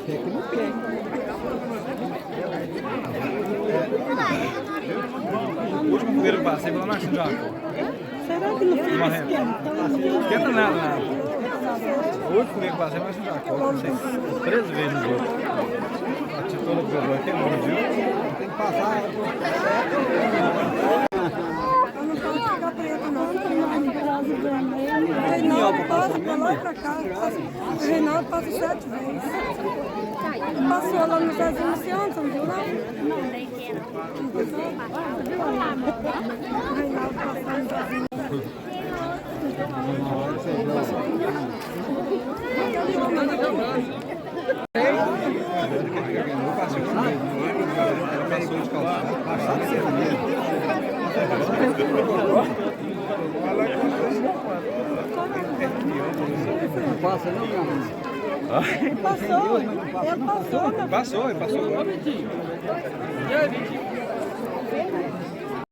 É que não tem. O último primeiro passei pela Marcinho de Jacó. Será que não fica esquentando? Esquenta nada, nada. O último primeiro que passei é Marcinho de Jacó. Não sei, 13 vezes no jogo. A titola do Pedro aqui é muito, viu? Tem que passar. Não pode ficar preto, não. O Reinaldo passa pra lá e pra cá. O Reinaldo passa 7 vezes. Passou lá no Zezinho Luciano, você não viu, não? Não, daí que era. O Reinaldo passou no Zezinho. Não passa não, cara. Passou, ele passou. Passou, ele passou agora.